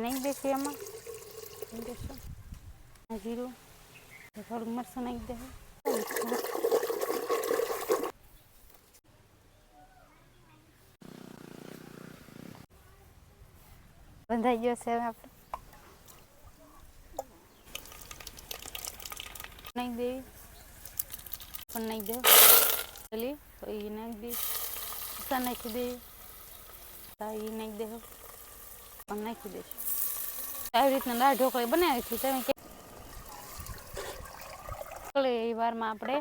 નાખી દઈશું એમાં જીરું થોડુંક મરચું નાખી દઈશું બંધાઈ ગયો છે આપણે નાખી દેવી પણ નાખી દે પેલી તો એ નાખી દે નાખી દેવી એ નાખી દે પણ નાખી દઈશું આવી રીતના દાળ ઢોકળી બનાવી છે તમે એ વારમાં આપણે